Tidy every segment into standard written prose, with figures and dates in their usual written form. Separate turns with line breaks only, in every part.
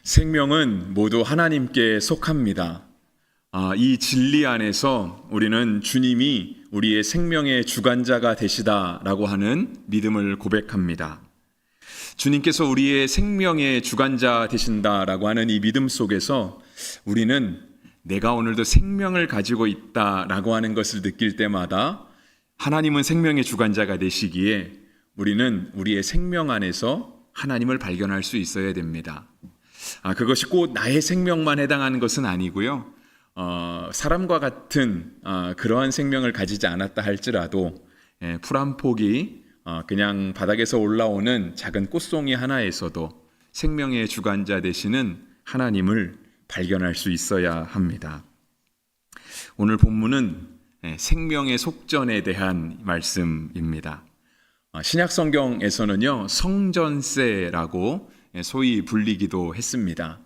생명은 모두 하나님께 속합니다. 이 진리 안에서 우리는 주님이 우리의 생명의 주관자가 되시다라고 하는 믿음을 고백합니다. 주님께서 우리의 생명의 주관자 되신다라고 하는 이 믿음 속에서 우리는 내가 오늘도 생명을 가지고 있다라고 하는 것을 느낄 때마다 하나님은 생명의 주관자가 되시기에 우리는 우리의 생명 안에서 하나님을 발견할 수 있어야 됩니다. 그것이 꼭 나의 생명만 해당하는 것은 아니고요. 사람과 같은 그러한 생명을 가지지 않았다 할지라도 풀 한 폭이 그냥 바닥에서 올라오는 작은 꽃송이 하나에서도 생명의 주관자 되시는 하나님을 발견할 수 있어야 합니다. 오늘 본문은 생명의 속전에 대한 말씀입니다. 신약 성경에서는요, 성전세라고 소위 불리기도 했습니다.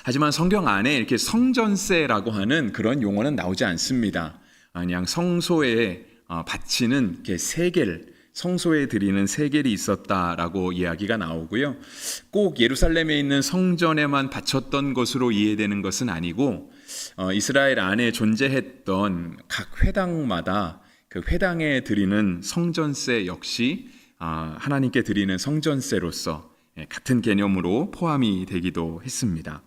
하지만 성경 안에 이렇게 성전세라고 하는 그런 용어는 나오지 않습니다. 그냥 성소에 바치는 이렇게 세겔, 성소에 드리는 세겔이 있었다라고 이야기가 나오고요. 꼭 예루살렘에 있는 성전에만 바쳤던 것으로 이해되는 것은 아니고 이스라엘 안에 존재했던 각 회당마다 그 회당에 드리는 성전세 역시 하나님께 드리는 성전세로서 같은 개념으로 포함이 되기도 했습니다.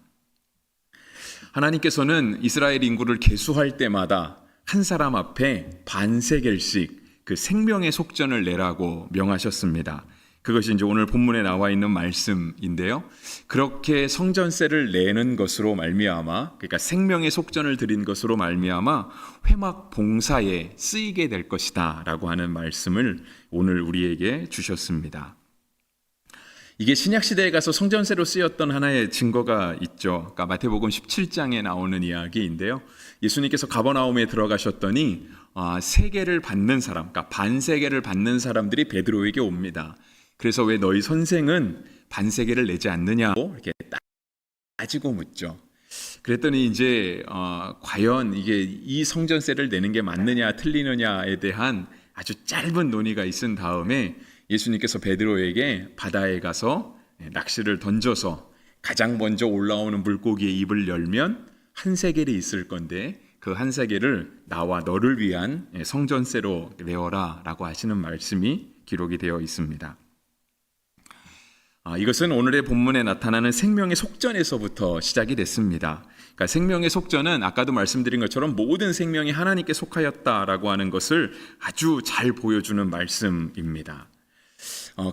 하나님께서는 이스라엘 인구를 계수할 때마다 한 사람 앞에 반세겔씩 그 생명의 속전을 내라고 명하셨습니다. 그것이 이제 오늘 본문에 나와 있는 말씀인데요. 그렇게 성전세를 내는 것으로 말미암아, 그러니까 생명의 속전을 드린 것으로 말미암아 회막 봉사에 쓰이게 될 것이다라고 하는 말씀을 오늘 우리에게 주셨습니다. 이게 신약시대에 가서 성전세로 쓰였던 하나의 증거가 있죠. 그러니까 마태복음 17장에 나오는 이야기인데요. 예수님께서 가버나움에 들어가셨더니 세계를 받는 사람, 그러니까 반세계를 받는 사람들이 베드로에게 옵니다. 그래서 왜 너희 선생은 반세계를 내지 않느냐고 이렇게 따지고 묻죠. 그랬더니 이제 과연 이게 이 성전세를 내는 게 맞느냐 틀리느냐에 대한 아주 짧은 논의가 있은 다음에 예수님께서 베드로에게 바다에 가서 낚시를 던져서 가장 먼저 올라오는 물고기의 입을 열면 한 세겔이 있을 건데 그 한 세겔을 나와 너를 위한 성전세로 내어라 라고 하시는 말씀이 기록이 되어 있습니다. 이것은 오늘의 본문에 나타나는 생명의 속전에서부터 시작이 됐습니다. 그러니까 생명의 속전은 아까도 말씀드린 것처럼 모든 생명이 하나님께 속하였다라고 하는 것을 아주 잘 보여주는 말씀입니다.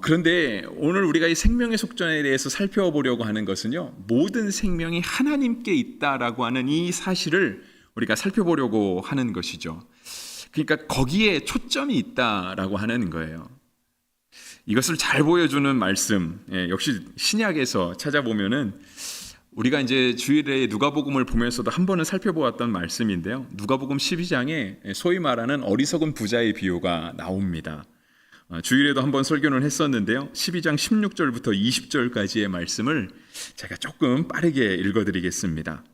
그런데 오늘 우리가 이 생명의 속전에 대해서 살펴보려고 하는 것은요, 모든 생명이 하나님께 있다라고 하는 이 사실을 우리가 살펴보려고 하는 것이죠. 그러니까 거기에 초점이 있다라고 하는 거예요. 이것을 잘 보여주는 말씀, 역시 신약에서 찾아보면은 우리가 이제 주일에 누가복음을 보면서도 한 번은 살펴보았던 말씀인데요. 누가복음 12장에 소위 말하는 어리석은 부자의 비유가 나옵니다. 주일에도 한번 설교는 했었는데요. 12장 16절부터 20절까지의 말씀을 제가 조금 빠르게 읽어드리겠습니다.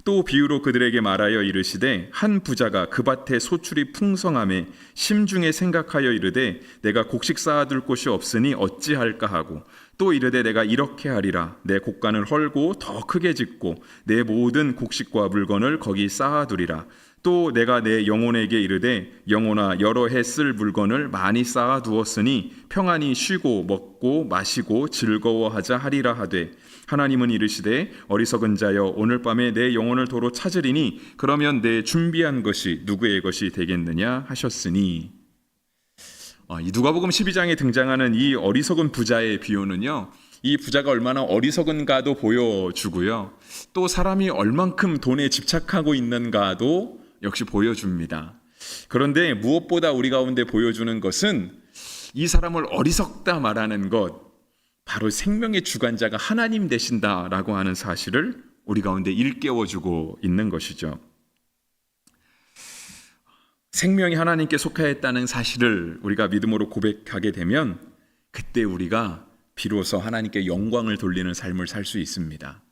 또 비유로 그들에게 말하여 이르시되 한 부자가 그 밭에 소출이 풍성함에 심중에 생각하여 이르되 내가 곡식 쌓아둘 곳이 없으니 어찌할까 하고 또 이르되 내가 이렇게 하리라 내 곡간을 헐고 더 크게 짓고 내 모든 곡식과 물건을 거기 쌓아두리라. 또 내가 내 영혼에게 이르되 영혼아 여러 해 쓸 물건을 많이 쌓아두었으니 평안히 쉬고 먹고 마시고 즐거워하자 하리라 하되 하나님은 이르시되 어리석은 자여 오늘 밤에 내 영혼을 도로 찾으리니 그러면 내 준비한 것이 누구의 것이 되겠느냐 하셨으니. 이 누가복음 12장에 등장하는 이 어리석은 부자의 비유는요, 이 부자가 얼마나 어리석은가도 보여주고요, 또 사람이 얼만큼 돈에 집착하고 있는가도 역시 보여줍니다. 그런데 무엇보다 우리 가운데 보여주는 것은 이 사람을 어리석다 말하는 것, 바로 생명의 주관자가 하나님 되신다라고 하는 사실을 우리 가운데 일깨워주고 있는 것이죠. 생명이 하나님께 속하였다는 사실을 우리가 믿음으로 고백하게 되면 그때 우리가 비로소 하나님께 영광을 돌리는 삶을 살 수 있습니다.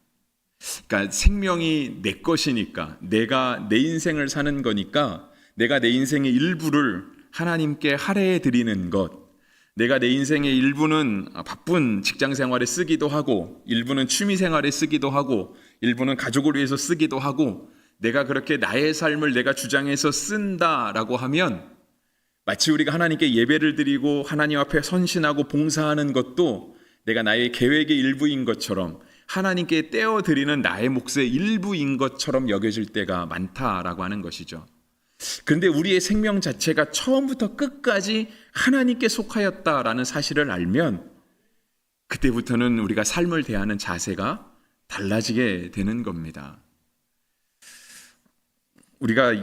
그러니까 생명이 내 것이니까, 내가 내 인생을 사는 거니까 내가 내 인생의 일부를 하나님께 할애해 드리는 것, 내가 내 인생의 일부는 바쁜 직장 생활에 쓰기도 하고, 일부는 취미 생활에 쓰기도 하고, 일부는 가족을 위해서 쓰기도 하고, 내가 그렇게 나의 삶을 내가 주장해서 쓴다라고 하면 마치 우리가 하나님께 예배를 드리고 하나님 앞에 헌신하고 봉사하는 것도 내가 나의 계획의 일부인 것처럼, 하나님께 떼어드리는 나의 몫의 일부인 것처럼 여겨질 때가 많다라고 하는 것이죠. 그런데 우리의 생명 자체가 처음부터 끝까지 하나님께 속하였다라는 사실을 알면 그때부터는 우리가 삶을 대하는 자세가 달라지게 되는 겁니다. 우리가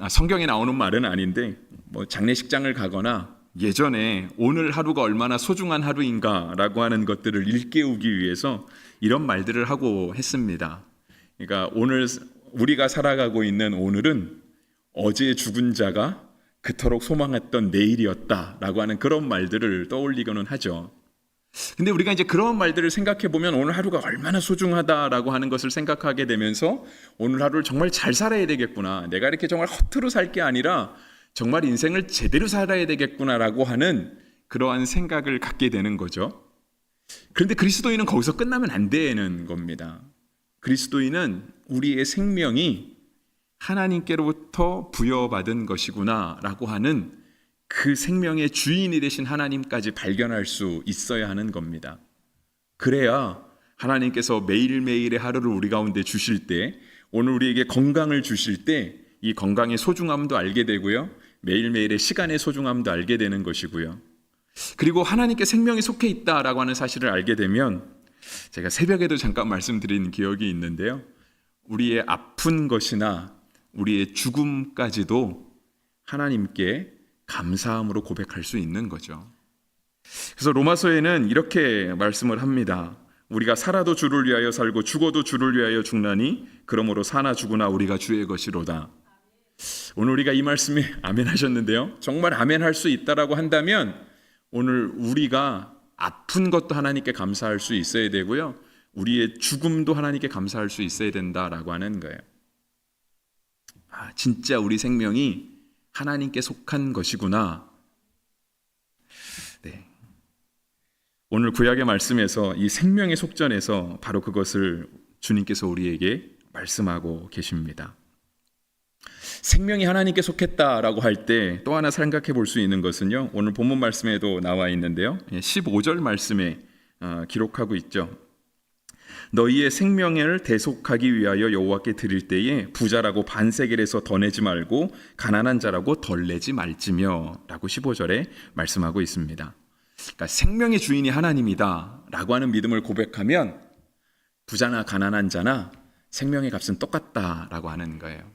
성경에 나오는 말은 아닌데 장례식장을 가거나 예전에 오늘 하루가 얼마나 소중한 하루인가라고 하는 것들을 일깨우기 위해서 이런 말들을 하고 했습니다. 그러니까 오늘 우리가 살아가고 있는 오늘은 어제 죽은 자가 그토록 소망했던 내일이었다라고 하는 그런 말들을 떠올리고는 하죠. 근데 우리가 이제 그런 말들을 생각해 보면 오늘 하루가 얼마나 소중하다라고 하는 것을 생각하게 되면서 오늘 하루를 정말 잘 살아야 되겠구나, 내가 이렇게 정말 허투루 살 게 아니라 정말 인생을 제대로 살아야 되겠구나라고 하는 그러한 생각을 갖게 되는 거죠. 그런데 그리스도인은 거기서 끝나면 안 되는 겁니다. 그리스도인은 우리의 생명이 하나님께로부터 부여받은 것이구나라고 하는 그 생명의 주인이 되신 하나님까지 발견할 수 있어야 하는 겁니다. 그래야 하나님께서 매일매일의 하루를 우리 가운데 주실 때, 오늘 우리에게 건강을 주실 때 이 건강의 소중함도 알게 되고요, 매일매일의 시간의 소중함도 알게 되는 것이고요, 그리고 하나님께 생명이 속해 있다라고 하는 사실을 알게 되면, 제가 새벽에도 잠깐 말씀드린 기억이 있는데요, 우리의 아픈 것이나 우리의 죽음까지도 하나님께 감사함으로 고백할 수 있는 거죠. 그래서 로마서에는 이렇게 말씀을 합니다. 우리가 살아도 주를 위하여 살고 죽어도 주를 위하여 죽나니 그러므로 사나 죽으나 우리가 주의 것이로다. 오늘 우리가 이 말씀에 아멘 하셨는데요, 정말 아멘 할 수 있다라고 한다면 오늘 우리가 아픈 것도 하나님께 감사할 수 있어야 되고요, 우리의 죽음도 하나님께 감사할 수 있어야 된다라고 하는 거예요. 진짜 우리 생명이 하나님께 속한 것이구나. 네. 오늘 구약의 말씀에서 이 생명의 속전에서 바로 그것을 주님께서 우리에게 말씀하고 계십니다. 생명이 하나님께 속했다라고 할 때 또 하나 생각해 볼 수 있는 것은요, 오늘 본문 말씀에도 나와 있는데요, 15절 말씀에 기록하고 있죠. 너희의 생명을 대속하기 위하여 여호와께 드릴 때에 부자라고 반세겔에서 더 내지 말고 가난한 자라고 덜 내지 말지며 라고 15절에 말씀하고 있습니다. 그러니까 생명의 주인이 하나님이다 라고 하는 믿음을 고백하면 부자나 가난한 자나 생명의 값은 똑같다라고 하는 거예요.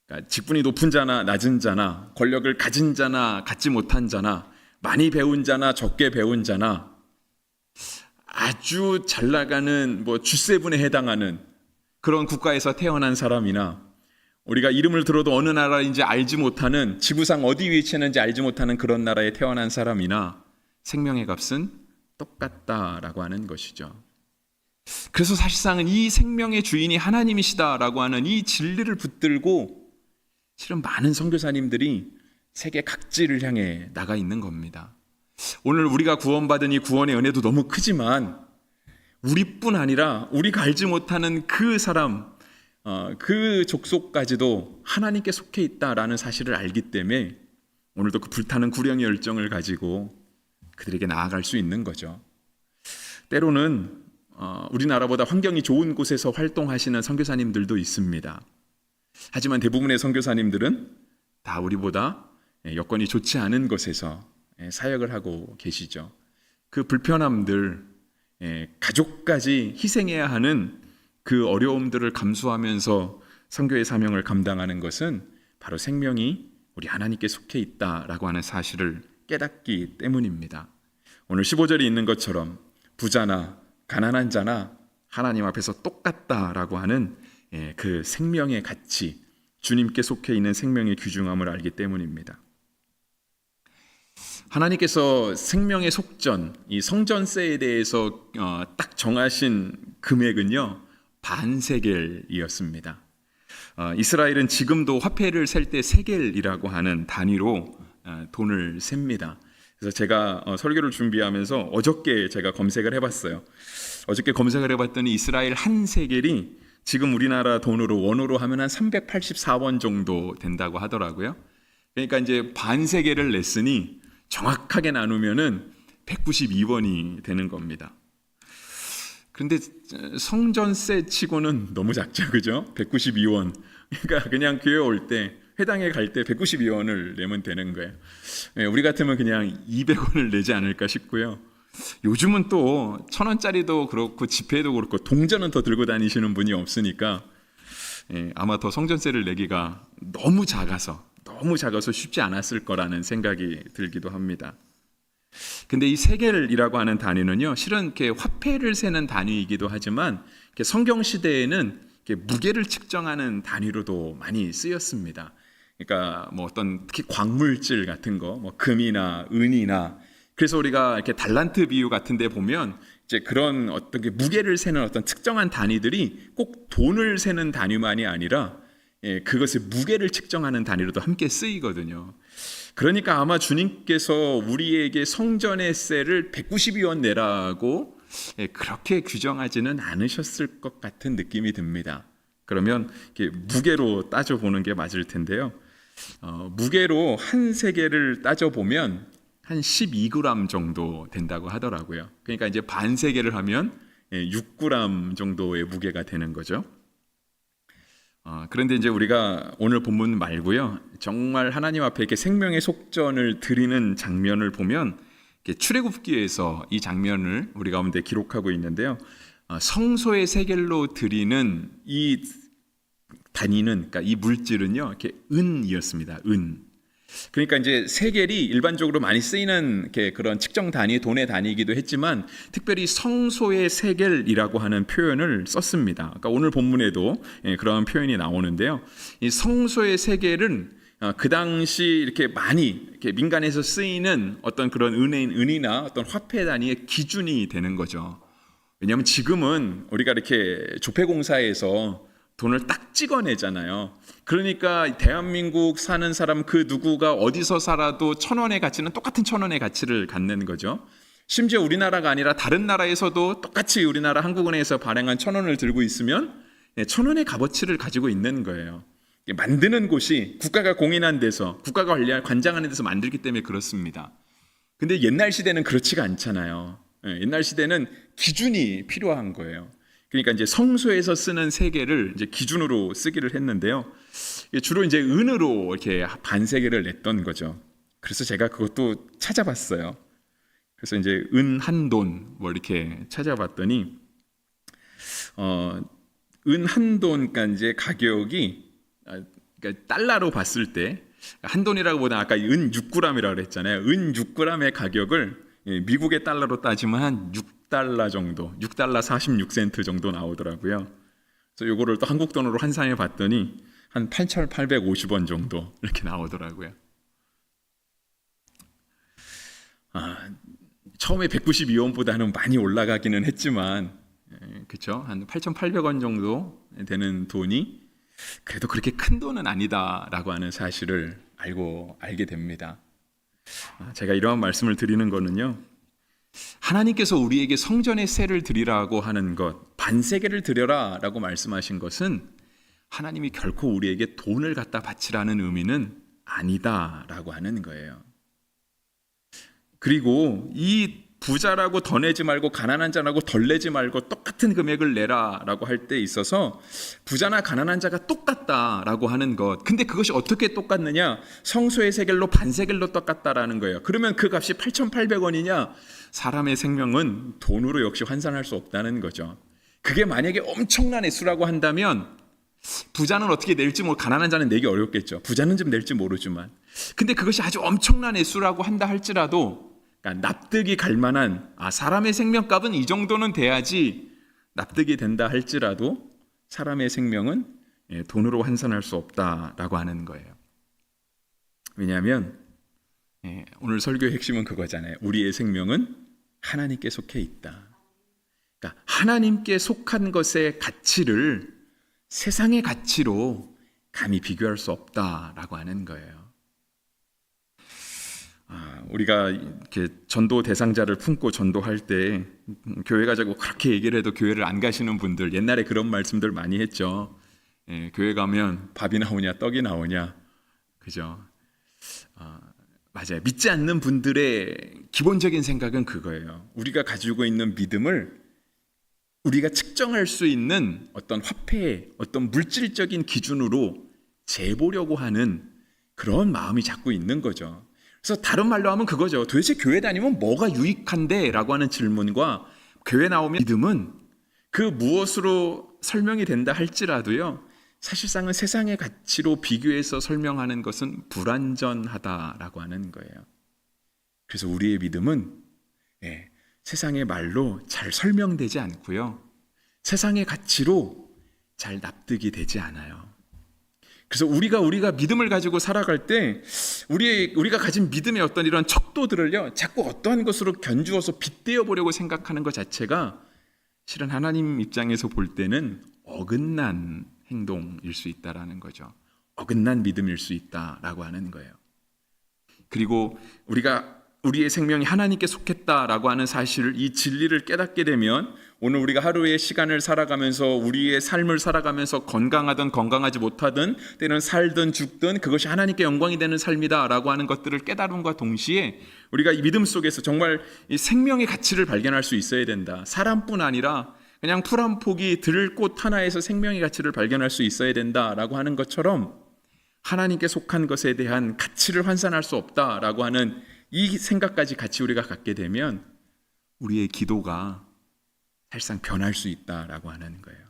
그러니까 직분이 높은 자나 낮은 자나, 권력을 가진 자나 갖지 못한 자나, 많이 배운 자나 적게 배운 자나, 아주 잘 나가는 G7에 해당하는 그런 국가에서 태어난 사람이나, 우리가 이름을 들어도 어느 나라인지 알지 못하는, 지구상 어디 위치했는지 알지 못하는 그런 나라에 태어난 사람이나 생명의 값은 똑같다라고 하는 것이죠. 그래서 사실상은 이 생명의 주인이 하나님이시다라고 하는 이 진리를 붙들고 실은 많은 선교사님들이 세계 각지를 향해 나가 있는 겁니다. 오늘 우리가 구원받은 이 구원의 은혜도 너무 크지만 우리뿐 아니라 우리가 알지 못하는 그 사람, 그 족속까지도 하나님께 속해 있다라는 사실을 알기 때문에 오늘도 그 불타는 구령의 열정을 가지고 그들에게 나아갈 수 있는 거죠. 때로는 우리나라보다 환경이 좋은 곳에서 활동하시는 선교사님들도 있습니다. 하지만 대부분의 선교사님들은 다 우리보다 여건이 좋지 않은 곳에서 사역을 하고 계시죠. 그 불편함들, 가족까지 희생해야 하는 그 어려움들을 감수하면서 선교의 사명을 감당하는 것은 바로 생명이 우리 하나님께 속해 있다라고 하는 사실을 깨닫기 때문입니다. 오늘 15절에 있는 것처럼 부자나 가난한 자나 하나님 앞에서 똑같다라고 하는 그 생명의 가치, 주님께 속해 있는 생명의 귀중함을 알기 때문입니다. 하나님께서 생명의 속전, 이 성전세에 대해서 딱 정하신 금액은요, 반세겔이었습니다. 이스라엘은 지금도 화폐를 셀 때 세겔이라고 하는 단위로 돈을 셉니다. 그래서 제가 설교를 준비하면서 어저께 제가 검색을 해봤어요. 어저께 검색을 해봤더니 이스라엘 한 세겔이 지금 우리나라 돈으로 원으로 하면 한 384원 정도 된다고 하더라고요. 그러니까 이제 반 세겔을 냈으니 정확하게 나누면은 192원이 되는 겁니다. 그런데 성전세 치고는 너무 작죠, 그죠? 192원. 그러니까 그냥 교회 올 때 회당에 갈 때 192원을 내면 되는 거예요. 우리 같으면 그냥 200원을 내지 않을까 싶고요. 요즘은 또 1,000원짜리도 그렇고 지폐도 그렇고 동전은 더 들고 다니시는 분이 없으니까 아마 더 성전세를 내기가 너무 작아서 쉽지 않았을 거라는 생각이 들기도 합니다. 근데 이 세겔이라고 하는 단위는요, 실은 이렇게 화폐를 세는 단위이기도 하지만 성경 시대에는 무게를 측정하는 단위로도 많이 쓰였습니다. 그러니까 뭐 어떤 특히 광물질 같은 거, 뭐 금이나 은이나, 그래서 우리가 이렇게 달란트 비유 같은 데 보면 이제 그런 어떤 게 무게를 세는 어떤 특정한 단위들이 꼭 돈을 세는 단위만이 아니라 그것의 무게를 측정하는 단위로도 함께 쓰이거든요. 그러니까 아마 주님께서 우리에게 성전의 세를 192원 내라고 그렇게 규정하지는 않으셨을 것 같은 느낌이 듭니다. 그러면 이렇게 무게로 따져보는 게 맞을 텐데요. 무게로 한 세겔을 따져보면 한 12g 정도 된다고 하더라고요. 그러니까 이제 반 세겔을 하면 6g 정도의 무게가 되는 거죠. 그런데 이제 우리가 오늘 본문 말고요, 정말 하나님 앞에 이렇게 생명의 속전을 드리는 장면을 보면 출애굽기에서 이 장면을 우리 가운데 기록하고 있는데요. 성소의 세겔로 드리는 이 단위는, 그러니까 이 물질은요, 이렇게 은이었습니다. 은. 그러니까 이제 세겔이 일반적으로 많이 쓰이는 그런 측정 단위, 돈의 단위이기도 했지만 특별히 성소의 세겔이라고 하는 표현을 썼습니다. 그러니까 오늘 본문에도 그런 표현이 나오는데요. 이 성소의 세겔은 그 당시 이렇게 많이 이렇게 민간에서 쓰이는 어떤 그런 은이나 어떤 화폐 단위의 기준이 되는 거죠. 왜냐하면 지금은 우리가 이렇게 조폐공사에서 돈을 딱 찍어내잖아요. 그러니까 대한민국 사는 사람 그 누구가 어디서 살아도 1,000원의 가치는 똑같은 1,000원의 가치를 갖는 거죠. 심지어 우리나라가 아니라 다른 나라에서도 똑같이 우리나라 한국은행에서 발행한 1,000원을 들고 있으면 1,000원의 값어치를 가지고 있는 거예요. 만드는 곳이 국가가 공인한 데서, 국가가 관장하는 데서 만들기 때문에 그렇습니다. 근데 옛날 시대는 그렇지가 않잖아요. 옛날 시대는 기준이 필요한 거예요. 그러니까 이제 성소에서 쓰는 세겔을 이제 기준으로 쓰기를 했는데요. 주로 이제 은으로 이렇게 반 세겔을 냈던 거죠. 그래서 제가 그것도 찾아봤어요. 그래서 이제 은 한 돈 뭐 이렇게 찾아봤더니 은 한 돈, 그러니까 이제 가격이, 그러니까 달러로 봤을 때 한 돈이라고 보다 아까 은 6g이라고 그랬잖아요. 은 6g의 가격을 미국의 달러로 따지면 한 6달러 정도, 6달러 46센트 정도 나오더라고요. 그래서 이거를 또 한국 돈으로 환산해 봤더니 한 8,850원 정도 이렇게 나오더라고요. 처음에 192원보다는 많이 올라가기는 했지만, 그렇죠? 한 8,800원 정도 되는 돈이 그래도 그렇게 큰 돈은 아니다라고 하는 사실을 알게 됩니다. 제가 이러한 말씀을 드리는 거는요, 하나님께서 우리에게 성전의 세를 드리라고 하는 것, 반세겔을 드려라 라고 말씀하신 것은 하나님이 결코 우리에게 돈을 갖다 바치라는 의미는 아니다라고 하는 거예요. 그리고 이 부자라고 더 내지 말고 가난한 자라고 덜 내지 말고 똑같은 금액을 내라라고 할 때 있어서 부자나 가난한 자가 똑같다라고 하는 것, 근데 그것이 어떻게 똑같느냐? 성소의 세겔로 반세겔로 똑같다라는 거예요. 그러면 그 값이 8,800원이냐? 사람의 생명은 돈으로 역시 환산할 수 없다는 거죠. 그게 만약에 엄청난 액수라고 한다면 부자는 어떻게 낼지 가난한 자는 내기 어렵겠죠. 부자는 좀 낼지 모르지만, 근데 그것이 아주 엄청난 액수라고 한다 할지라도, 그러니까 납득이 갈 만한, 사람의 생명값은 이 정도는 돼야지 납득이 된다 할지라도 사람의 생명은 돈으로 환산할 수 없다라고 하는 거예요. 왜냐하면 오늘 설교의 핵심은 그거잖아요. 우리의 생명은 하나님께 속해 있다. 그러니까 하나님께 속한 것의 가치를 세상의 가치로 감히 비교할 수 없다라고 하는 거예요. 우리가 이렇게 전도 대상자를 품고 전도할 때 교회 가자고 그렇게 얘기를 해도 교회를 안 가시는 분들, 옛날에 그런 말씀들 많이 했죠. 교회 가면 밥이 나오냐 떡이 나오냐, 그죠? 맞아요. 믿지 않는 분들의 기본적인 생각은 그거예요. 우리가 가지고 있는 믿음을 우리가 측정할 수 있는 어떤 화폐, 어떤 물질적인 기준으로 재보려고 하는 그런 마음이 자꾸 있는 거죠. 그래서 다른 말로 하면 그거죠. 도대체 교회 다니면 뭐가 유익한데? 라고 하는 질문과 교회 나오면 믿음은 그 무엇으로 설명이 된다 할지라도요, 사실상은 세상의 가치로 비교해서 설명하는 것은 불완전하다라고 하는 거예요. 그래서 우리의 믿음은 세상의 말로 잘 설명되지 않고요, 세상의 가치로 잘 납득이 되지 않아요. 그래서 우리가 믿음을 가지고 살아갈 때 우리가 가진 믿음의 어떤 이런 척도들을요, 자꾸 어떠한 것으로 견주어서 빗대어 보려고 생각하는 것 자체가 실은 하나님 입장에서 볼 때는 어긋난 행동일 수 있다라는 거죠. 어긋난 믿음일 수 있다라고 하는 거예요. 그리고 우리의 생명이 하나님께 속했다라고 하는 사실을, 이 진리를 깨닫게 되면 오늘 우리가 하루의 시간을 살아가면서 우리의 삶을 살아가면서 건강하든 건강하지 못하든 때는 살든 죽든 그것이 하나님께 영광이 되는 삶이다라고 하는 것들을 깨달음과 동시에 우리가 이 믿음 속에서 정말 이 생명의 가치를 발견할 수 있어야 된다. 사람뿐 아니라 그냥 풀 한 포기 들꽃 하나에서 생명의 가치를 발견할 수 있어야 된다라고 하는 것처럼 하나님께 속한 것에 대한 가치를 환산할 수 없다라고 하는 이 생각까지 같이 우리가 갖게 되면 우리의 기도가 사실상 변할 수 있다라고 하는 거예요.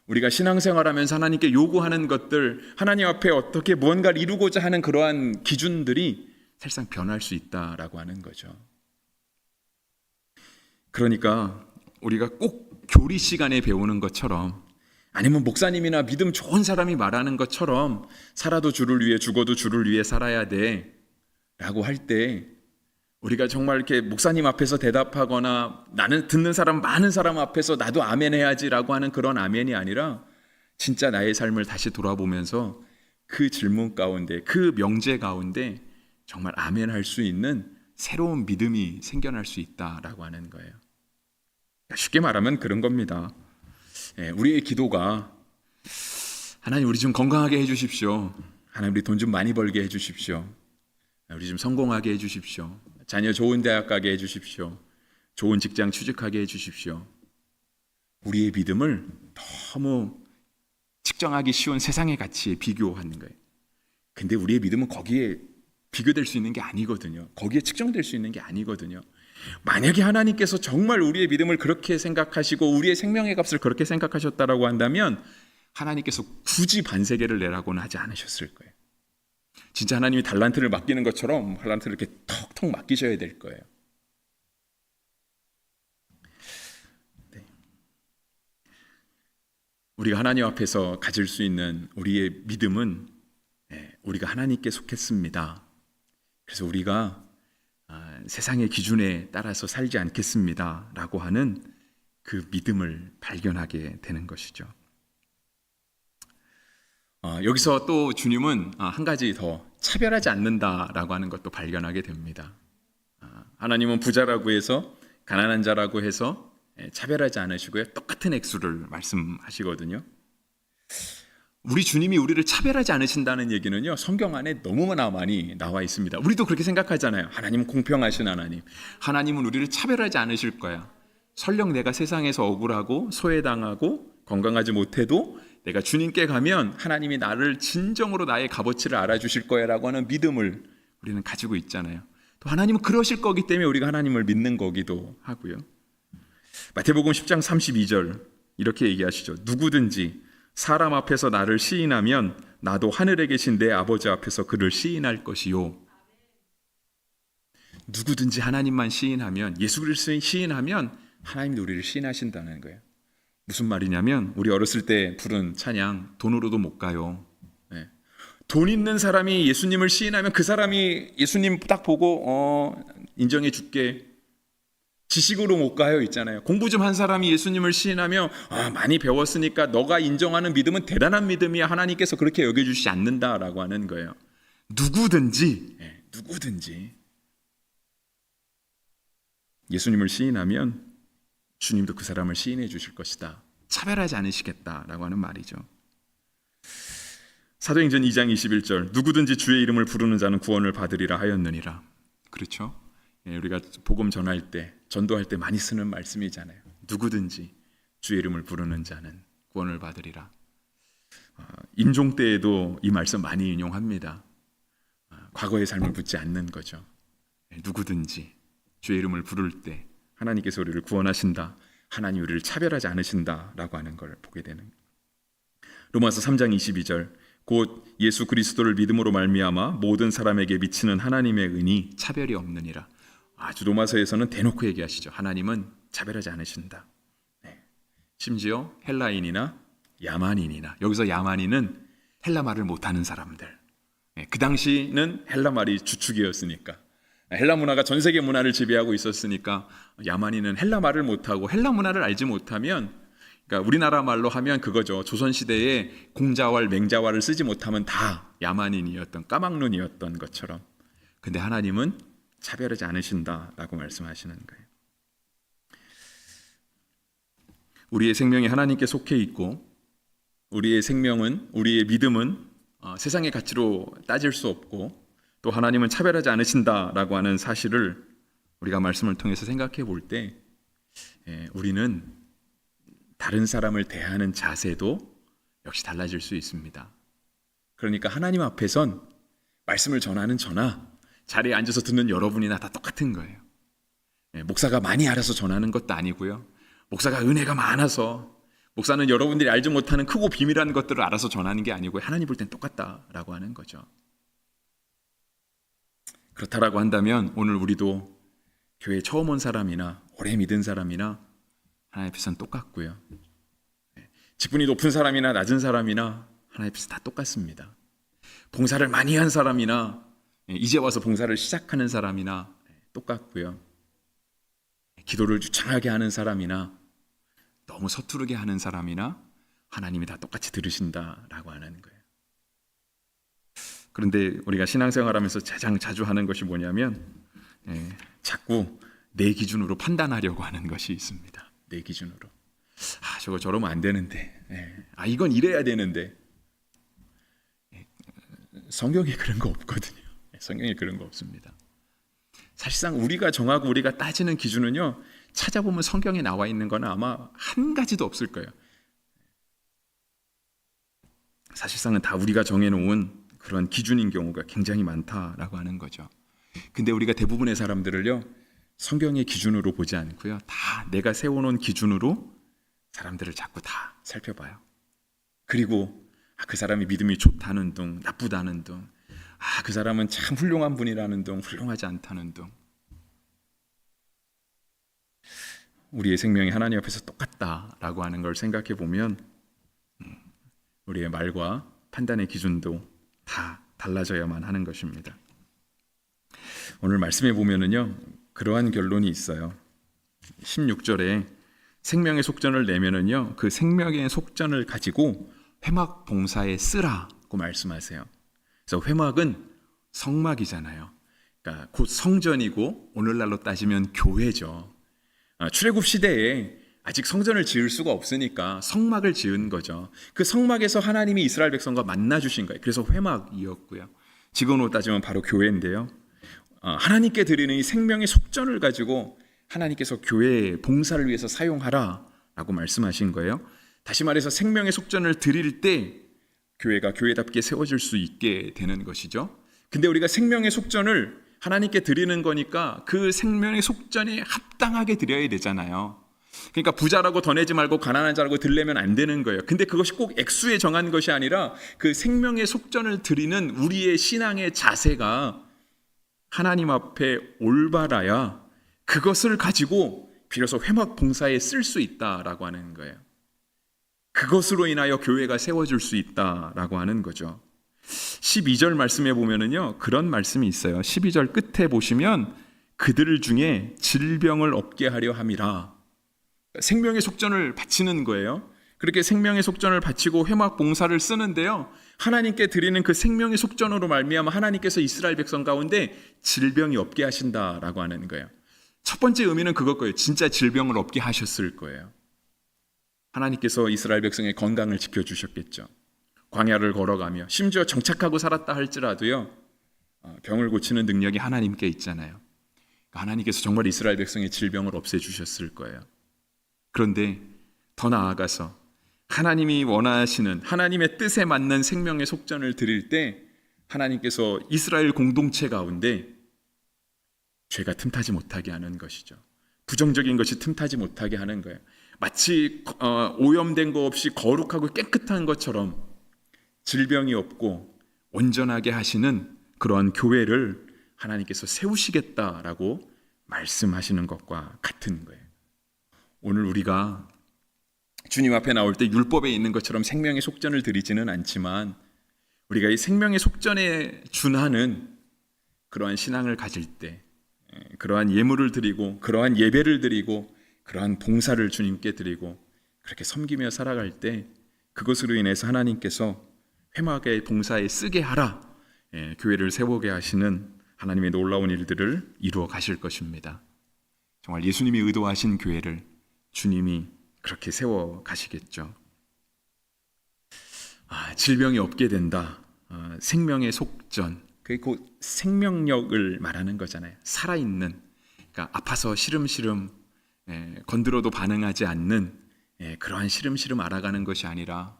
우리가 신앙생활하면서 하나님께 요구하는 것들, 하나님 앞에 어떻게 무언가를 이루고자 하는 그러한 기준들이 사실상 변할 수 있다라고 하는 거죠. 그러니까 우리가 꼭 교리 시간에 배우는 것처럼, 아니면 목사님이나 믿음 좋은 사람이 말하는 것처럼 살아도 주를 위해 죽어도 주를 위해 살아야 돼 라고 할 때 우리가 정말 이렇게 목사님 앞에서 대답하거나 나는 듣는 사람 많은 사람 앞에서 나도 아멘 해야지 라고 하는 그런 아멘이 아니라 진짜 나의 삶을 다시 돌아보면서 그 질문 가운데, 그 명제 가운데 정말 아멘 할 수 있는 새로운 믿음이 생겨날 수 있다라고 하는 거예요. 쉽게 말하면 그런 겁니다. 우리의 기도가 하나님 우리 좀 건강하게 해주십시오. 하나님 우리 돈 좀 많이 벌게 해주십시오. 우리 좀 성공하게 해주십시오. 자녀 좋은 대학 가게 해주십시오. 좋은 직장 취직하게 해주십시오. 우리의 믿음을 너무 측정하기 쉬운 세상의 가치에 비교하는 거예요. 근데 우리의 믿음은 거기에 비교될 수 있는 게 아니거든요. 거기에 측정될 수 있는 게 아니거든요. 만약에 하나님께서 정말 우리의 믿음을 그렇게 생각하시고 우리의 생명의 값을 그렇게 생각하셨다라고 한다면 하나님께서 굳이 반세계를 내라고는 하지 않으셨을 거예요. 진짜 하나님이 달란트를 맡기는 것처럼 달란트를 이렇게 턱턱 맡기셔야 될 거예요. 네. 우리가 하나님 앞에서 가질 수 있는 우리의 믿음은 우리가 하나님께 속했습니다. 그래서 우리가 세상의 기준에 따라서 살지 않겠습니다 라고 하는 그 믿음을 발견하게 되는 것이죠. 여기서 또 주님은 한 가지 더 차별하지 않는다라고 하는 것도 발견하게 됩니다. 하나님은 부자라고 해서 가난한 자라고 해서 차별하지 않으시고요, 똑같은 액수를 말씀하시거든요. 우리 주님이 우리를 차별하지 않으신다는 얘기는요, 성경 안에 너무나 많이 나와 있습니다. 우리도 그렇게 생각하잖아요. 하나님은 공평하신 하나님, 하나님은 우리를 차별하지 않으실 거야. 설령 내가 세상에서 억울하고 소외당하고 건강하지 못해도 내가 주님께 가면 하나님이 나를 진정으로 나의 값어치를 알아주실 거야 라고 하는 믿음을 우리는 가지고 있잖아요. 또 하나님은 그러실 거기 때문에 우리가 하나님을 믿는 거기도 하고요. 마태복음 10장 32절 이렇게 얘기하시죠. 누구든지 사람 앞에서 나를 시인하면 나도 하늘에 계신 내 아버지 앞에서 그를 시인할 것이요. 누구든지 하나님만 시인하면, 예수 그리스도를 시인하면 하나님이 우리를 시인하신다는 거예요. 무슨 말이냐면 우리 어렸을 때 부른 찬양 돈으로도 못 가요. 돈 있는 사람이 예수님을 시인하면 그 사람이 예수님 딱 보고 인정해 줄게. 지식으로 못 가요 있잖아요. 공부 좀 한 사람이 예수님을 시인하며 많이 배웠으니까 너가 인정하는 믿음은 대단한 믿음이야. 하나님께서 그렇게 여겨주시지 않는다라고 하는 거예요. 누구든지 예수님을 시인하면 주님도 그 사람을 시인해 주실 것이다. 차별하지 않으시겠다라고 하는 말이죠. 사도행전 2장 21절 누구든지 주의 이름을 부르는 자는 구원을 받으리라 하였느니라. 그렇죠? 우리가 복음 전할 때, 전도할 때 많이 쓰는 말씀이잖아요. 누구든지 주의 이름을 부르는 자는 구원을 받으리라. 임종 때에도 이 말씀 많이 인용합니다. 과거의 삶을 묻지 않는 거죠. 누구든지 주의 이름을 부를 때 하나님께서 우리를 구원하신다. 하나님 우리를 차별하지 않으신다라고 하는 걸 보게 되는. 로마서 3장 22절 곧 예수 그리스도를 믿음으로 말미암아 모든 사람에게 미치는 하나님의 은이 차별이 없느니라. 아주 로마서에서는 대놓고 얘기하시죠. 하나님은 차별하지 않으신다. 심지어 헬라인이나 야만인이나, 여기서 야만인은 헬라 말을 못하는 사람들. 그 당시는 헬라 말이 주축이었으니까, 헬라 문화가 전 세계 문화를 지배하고 있었으니까 야만인은 헬라 말을 못하고 헬라 문화를 알지 못하면, 그러니까 우리나라 말로 하면 그거죠. 조선시대에 공자왈 맹자왈을 쓰지 못하면 다 야만인이었던, 까막눈이었던 것처럼. 근데 하나님은 차별하지 않으신다라고 말씀하시는 거예요. 우리의 생명이 하나님께 속해 있고, 우리의 생명은, 우리의 믿음은 세상의 가치로 따질 수 없고, 또 하나님은 차별하지 않으신다라고 하는 사실을 우리가 말씀을 통해서 생각해 볼 때, 우리는 다른 사람을 대하는 자세도 역시 달라질 수 있습니다. 그러니까 하나님 앞에선 말씀을 전하는 저나 자리에 앉아서 듣는 여러분이나 다 똑같은 거예요. 목사가 많이 알아서 전하는 것도 아니고요. 목사가 은혜가 많아서, 목사는 여러분들이 알지 못하는 크고 비밀한 것들을 알아서 전하는 게 아니고 하나님 볼 땐 똑같다라고 하는 거죠. 그렇다라고 한다면 오늘 우리도 교회 처음 온 사람이나 오래 믿은 사람이나 하나님 앞에서는 똑같고요. 직분이 높은 사람이나 낮은 사람이나 하나님 앞에서 다 똑같습니다. 봉사를 많이 한 사람이나 이제 와서 봉사를 시작하는 사람이나 똑같고요. 기도를 유창하게 하는 사람이나 너무 서투르게 하는 사람이나 하나님이 다 똑같이 들으신다라고 하는 거예요. 그런데 우리가 신앙생활하면서 가장 자주 하는 것이 뭐냐면 자꾸 내 기준으로 판단하려고 하는 것이 있습니다. 내 기준으로. 저거 저러면 안 되는데, 이건 이래야 되는데. 성경에 그런 거 없거든요. 성경에 그런 거 없습니다. 사실상 우리가 정하고 우리가 따지는 기준은요, 찾아보면 성경에 나와 있는 건 아마 한 가지도 없을 거예요. 사실상은 다 우리가 정해놓은 그런 기준인 경우가 굉장히 많다라고 하는 거죠. 근데 우리가 대부분의 사람들을요, 성경의 기준으로 보지 않고요, 다 내가 세워놓은 기준으로 사람들을 자꾸 다 살펴봐요. 그리고 그 사람이 믿음이 좋다는 둥, 나쁘다는 둥, 그 사람은 참 훌륭한 분이라는 둥, 훌륭하지 않다는 둥. 우리의 생명이 하나님 앞에서 똑같다라고 하는 걸 생각해 보면 우리의 말과 판단의 기준도 다 달라져야만 하는 것입니다. 오늘 말씀에 보면은요, 그러한 결론이 있어요. 16절에 생명의 속전을 내면은요, 그 생명의 속전을 가지고 회막 봉사에 쓰라고 말씀하세요. 그래서 회막은 성막이잖아요. 그러니까 곧 성전이고 오늘날로 따지면 교회죠. 출애굽 시대에 아직 성전을 지을 수가 없으니까 성막을 지은 거죠. 그 성막에서 하나님이 이스라엘 백성과 만나 주신 거예요. 그래서 회막이었고요. 지금으로 따지면 바로 교회인데요. 하나님께 드리는 이 생명의 속전을 가지고 하나님께서 교회의 봉사를 위해서 사용하라라고 말씀하신 거예요. 다시 말해서 생명의 속전을 드릴 때 교회가 교회답게 세워질 수 있게 되는 것이죠. 근데 우리가 생명의 속전을 하나님께 드리는 거니까 그 생명의 속전에 합당하게 드려야 되잖아요. 그러니까 부자라고 더 내지 말고 가난한 자라고 들려면 안 되는 거예요. 근데 그것이 꼭 액수에 정한 것이 아니라 그 생명의 속전을 드리는 우리의 신앙의 자세가 하나님 앞에 올바라야 그것을 가지고 비로소 회막 봉사에 쓸 수 있다라고 하는 거예요. 그것으로 인하여 교회가 세워질 수 있다라고 하는 거죠. 12절 말씀에 보면은요, 그런 말씀이 있어요. 12절 끝에 보시면 그들 중에 질병을 없게 하려 함이라. 생명의 속전을 바치는 거예요. 그렇게 생명의 속전을 바치고 회막 봉사를 쓰는데요, 하나님께 드리는 그 생명의 속전으로 말미암아 하나님께서 이스라엘 백성 가운데 질병이 없게 하신다라고 하는 거예요. 첫 번째 의미는 그것 거예요. 진짜 질병을 없게 하셨을 거예요. 하나님께서 이스라엘 백성의 건강을 지켜주셨겠죠. 광야를 걸어가며 심지어 정착하고 살았다 할지라도요, 병을 고치는 능력이 하나님께 있잖아요. 하나님께서 정말 이스라엘 백성의 질병을 없애주셨을 거예요. 그런데 더 나아가서 하나님이 원하시는 하나님의 뜻에 맞는 생명의 속전을 드릴 때 하나님께서 이스라엘 공동체 가운데 죄가 틈타지 못하게 하는 것이죠. 부정적인 것이 틈타지 못하게 하는 거예요. 마치 오염된 거 없이 거룩하고 깨끗한 것처럼 질병이 없고 온전하게 하시는 그러한 교회를 하나님께서 세우시겠다라고 말씀하시는 것과 같은 거예요. 오늘 우리가 주님 앞에 나올 때 율법에 있는 것처럼 생명의 속전을 드리지는 않지만 우리가 이 생명의 속전에 준하는 그러한 신앙을 가질 때, 그러한 예물을 드리고 그러한 예배를 드리고 그러한 봉사를 주님께 드리고 그렇게 섬기며 살아갈 때 그것으로 인해서 하나님께서 회막의 봉사에 쓰게 하라, 교회를 세우게 하시는 하나님의 놀라운 일들을 이루어 가실 것입니다. 정말 예수님이 의도하신 교회를 주님이 그렇게 세워 가시겠죠. 질병이 없게 된다. 생명의 속전, 그게 곧 생명력을 말하는 거잖아요. 살아있는, 그러니까 아파서 시름시름 건드려도 반응하지 않는 그러한 시름시름 알아가는 것이 아니라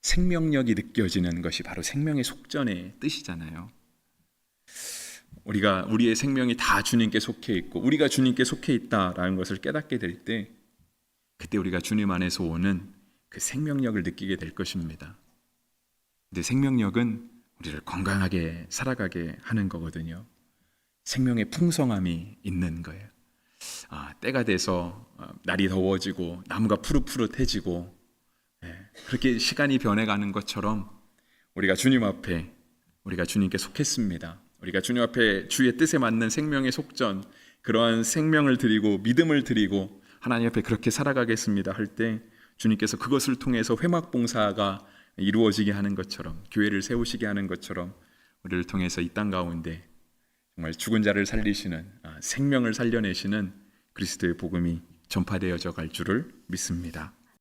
생명력이 느껴지는 것이 바로 생명의 속전의 뜻이잖아요. 우리의 생명이 다 주님께 속해 있고 우리가 주님께 속해 있다라는 것을 깨닫게 될 때 그때 우리가 주님 안에서 오는 그 생명력을 느끼게 될 것입니다. 근데 생명력은 우리를 건강하게 살아가게 하는 거거든요. 생명의 풍성함이 있는 거예요. 때가 돼서 날이 더워지고 나무가 푸릇푸릇해지고 그렇게 시간이 변해가는 것처럼 우리가 주님 앞에 우리가 주님께 속했습니다. 우리가 주님 앞에 주의 뜻에 맞는 생명의 속전, 그러한 생명을 드리고 믿음을 드리고 하나님 앞에 그렇게 살아가겠습니다 할 때 주님께서 그것을 통해서 회막 봉사가 이루어지게 하는 것처럼, 교회를 세우시게 하는 것처럼 우리를 통해서 이 땅 가운데 정말 죽은 자를 살리시는, 생명을 살려내시는 그리스도의 복음이 전파되어져 갈 줄을 믿습니다.